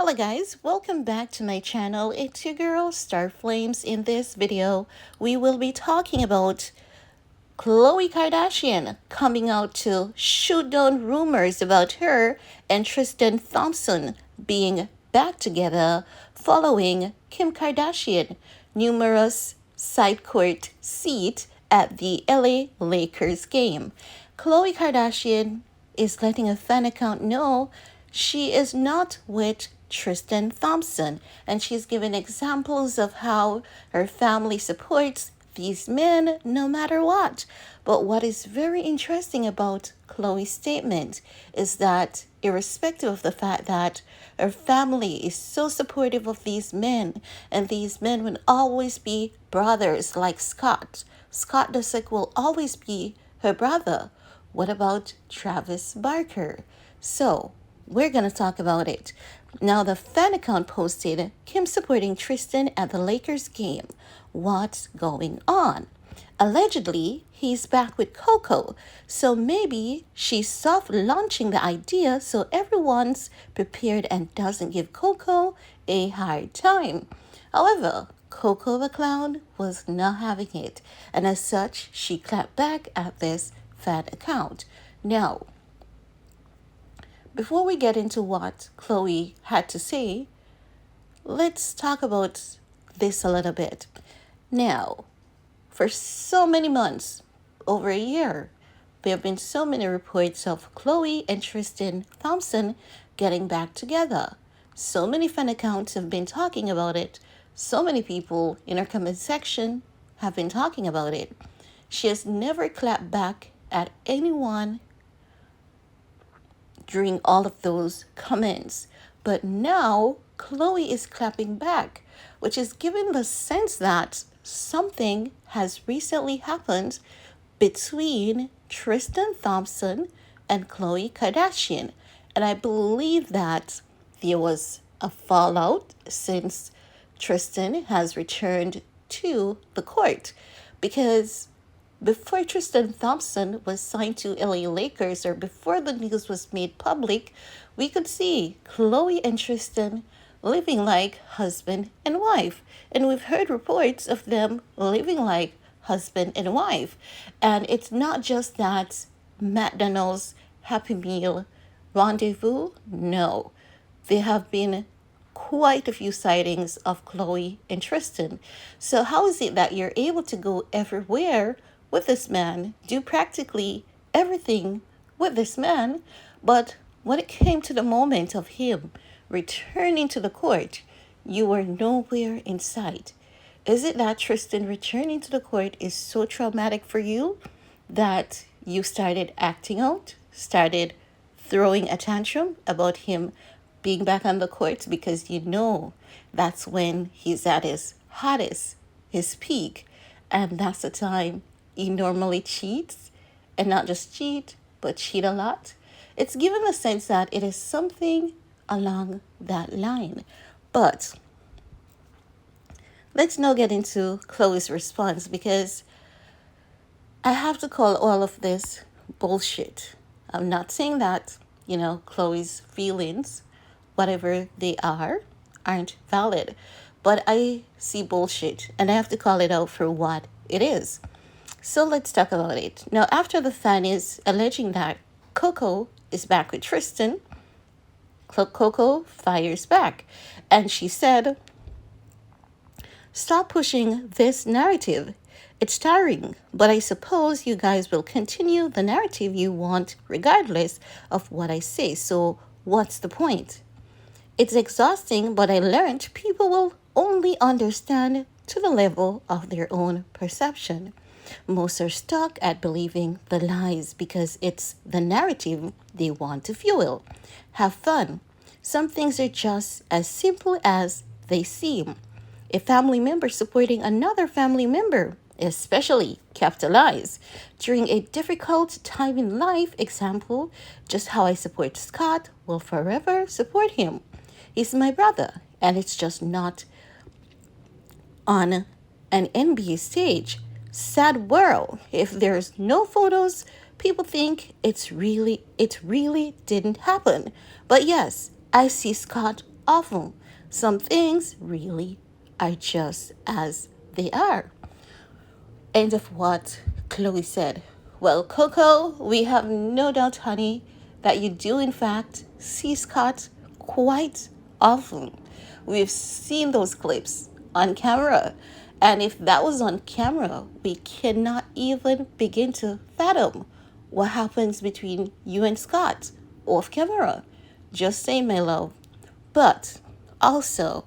Hello guys, welcome back to my channel. It's your girl Star Flames. In this video, we will be talking about Khloe Kardashian coming out to shoot down rumors about her and Tristan Thompson being back together following Kim Kardashian numerous side court seat at the LA Lakers game. Khloe Kardashian is letting a fan account know she is not with Tristan Thompson, and she's given examples of how her family supports these men no matter what. But what is very interesting about Khloe's statement is that, irrespective of the fact that her family is so supportive of these men, and these men will always be brothers like Scott. Scott Disick will always be her brother. What about Travis Barker? So, we're going to talk about it. Now, the fan account posted Kim supporting Tristan at the Lakers game. What's going on? Allegedly, he's back with Coco, so maybe she's soft launching the idea so everyone's prepared and doesn't give Coco a hard time. However, Coco the Clown was not having it, and as such, she clapped back at this fan account. Now, before we get into what Khloe had to say, let's talk about this a little bit. Now, for so many months, over a year, there have been so many reports of Khloe and Tristan Thompson getting back together. So many fan accounts have been talking about it. So many people in her comment section have been talking about it. She has never clapped back at anyone during all of those comments. But now Khloe is clapping back, which is given the sense that something has recently happened between Tristan Thompson and Khloe Kardashian. And I believe that there was a fallout since Tristan has returned to the court, because before Tristan Thompson was signed to LA Lakers, or before the news was made public, we could see Khloe and Tristan living like husband and wife. And we've heard reports of them living like husband and wife. And it's not just that McDonald's Happy Meal rendezvous. No, there have been quite a few sightings of Khloe and Tristan. So how is it that you're able to go everywhere with this man, do practically everything with this man, but when it came to the moment of him returning to the court, you were nowhere in sight? Is it that Tristan returning to the court is so traumatic for you that you started acting out, started throwing a tantrum about him being back on the court, because you know that's when he's at his hottest, his peak, and that's the time he normally cheats, and not just cheat, but cheat a lot? It's given the sense that it is something along that line. But let's now get into Khloe's response, because I have to call all of this bullshit. I'm not saying that, Khloe's feelings, whatever they are, aren't valid, but I see bullshit and I have to call it out for what it is. So let's talk about it. Now, after the fan is alleging that Coco is back with Tristan, Coco fires back. And she said, "Stop pushing this narrative. It's tiring, but I suppose you guys will continue the narrative you want regardless of what I say. So what's the point? It's exhausting, but I learned people will only understand to the level of their own perception. Most are stuck at believing the lies because it's the narrative they want to fuel. Have fun. Some things are just as simple as they seem. A family member supporting another family member, especially capitalize, during a difficult time in life. Example, just how I support Scott will forever support him. He's my brother, and it's just not on an NBA stage. Sad world. If there's no photos, people think it really didn't happen. But yes, I see Scott awful. Some things really are just as they are. End of what Khloe said. Well, Coco, we have no doubt, honey, that you do in fact see Scott quite often. We've seen those clips on camera. And if that was on camera, we cannot even begin to fathom what happens between you and Scott off camera. Just say, my love. But also,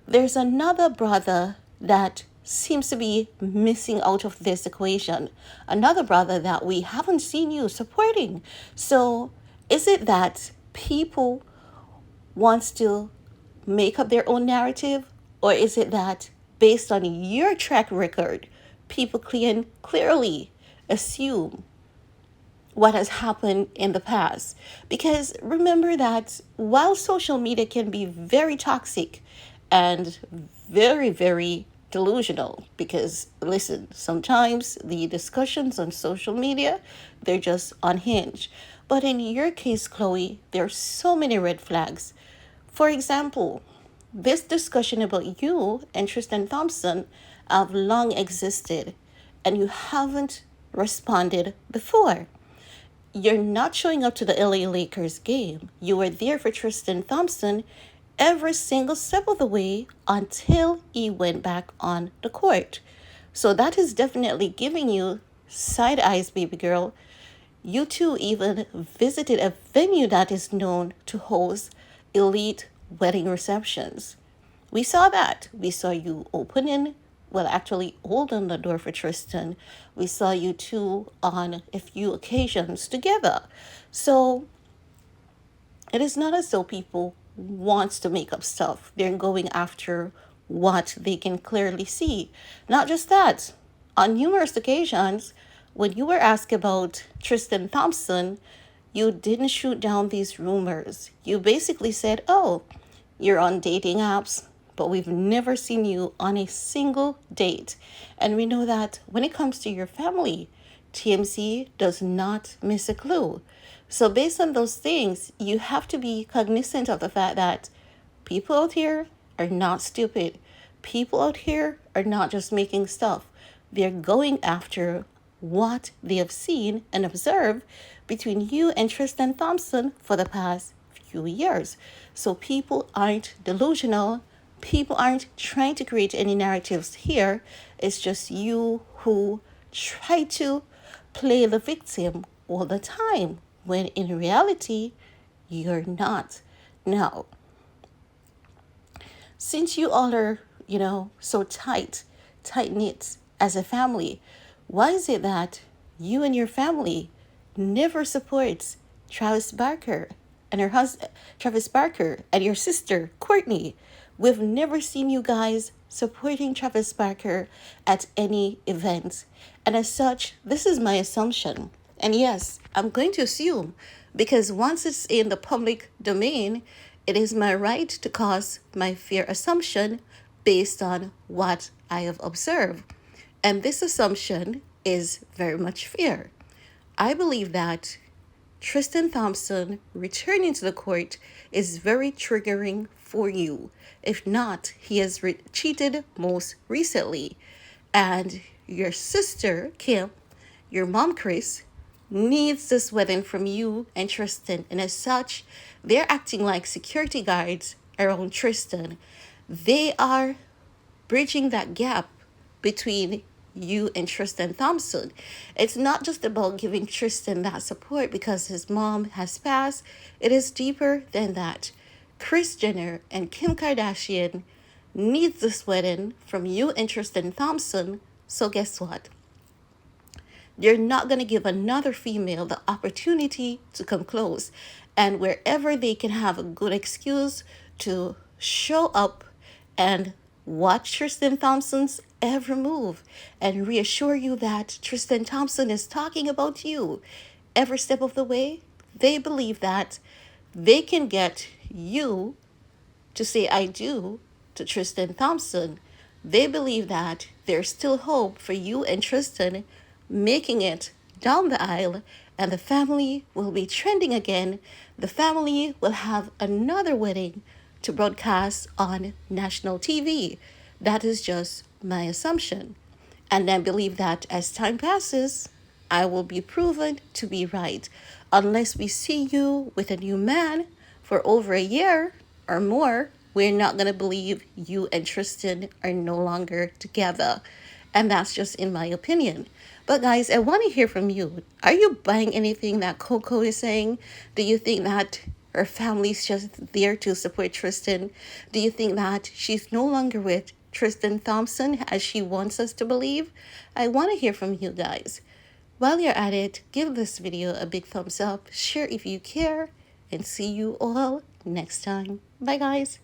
there's another brother that seems to be missing out of this equation. Another brother that we haven't seen you supporting. So, is it that people wants to make up their own narrative, or is it that based on your track record, people can clearly assume what has happened in the past? Because remember that while social media can be very toxic and very, very delusional, because listen, sometimes the discussions on social media, they're just unhinged. But in your case, Khloe, there's so many red flags. For example, this discussion about you and Tristan Thompson have long existed, and you haven't responded before. You're not showing up to the LA Lakers game. You were there for Tristan Thompson every single step of the way until he went back on the court. So that is definitely giving you side eyes, baby girl. You two even visited a venue that is known to host elite wedding receptions. We saw that. We saw you opening, well, actually holding the door for Tristan. We saw you two on a few occasions together. So it is not as though people wants to make up stuff. They're going after what they can clearly see. Not just that. On numerous occasions, when you were asked about Tristan Thompson, you didn't shoot down these rumors. You basically said, oh, you're on dating apps, but we've never seen you on a single date. And we know that when it comes to your family, TMZ does not miss a clue. So based on those things, you have to be cognizant of the fact that people out here are not stupid. People out here are not just making stuff. They're going after what they have seen and observed between you and Tristan Thompson for the past few years. So people aren't delusional. People aren't trying to create any narratives here. It's just you who try to play the victim all the time, when in reality, you're not. Now, since you all are, so tight knit as a family, why is it that you and your family never supports Travis Barker and her husband, Travis Barker, and your sister, Courtney? We've never seen you guys supporting Travis Barker at any event. And as such, this is my assumption. And yes, I'm going to assume, because once it's in the public domain, it is my right to cause my fair assumption based on what I have observed. And this assumption is very much fair. I believe that Tristan Thompson returning to the court is very triggering for you. If not, he has cheated most recently. And your sister, Kim, your mom, Chris, needs this wedding from you and Tristan. And as such, they're acting like security guards around Tristan. They are bridging that gap between you and Tristan Thompson. It's not just about giving Tristan that support because his mom has passed. It is deeper than that. Kris Jenner and Kim Kardashian needs this wedding from you and Tristan Thompson. So guess what? They're not going to give another female the opportunity to come close. And wherever they can have a good excuse to show up and watch Tristan Thompson's every move and reassure you that Tristan Thompson is talking about you every step of the way, they believe that they can get you to say I do to Tristan Thompson. They believe that there's still hope for you and Tristan making it down the aisle, and the family will be trending again. The family will have another wedding to broadcast on national TV. That is just my assumption. And I believe that as time passes, I will be proven to be right. Unless we see you with a new man for over a year or more, we're not going to believe you and Tristan are no longer together. And that's just in my opinion. But guys, I want to hear from you. Are you buying anything that Coco is saying? Do you think that her family's just there to support Tristan? Do you think that she's no longer with Tristan Thompson as she wants us to believe? I want to hear from you guys. While you're at it, give this video a big thumbs up, share if you care, and see you all next time. Bye guys.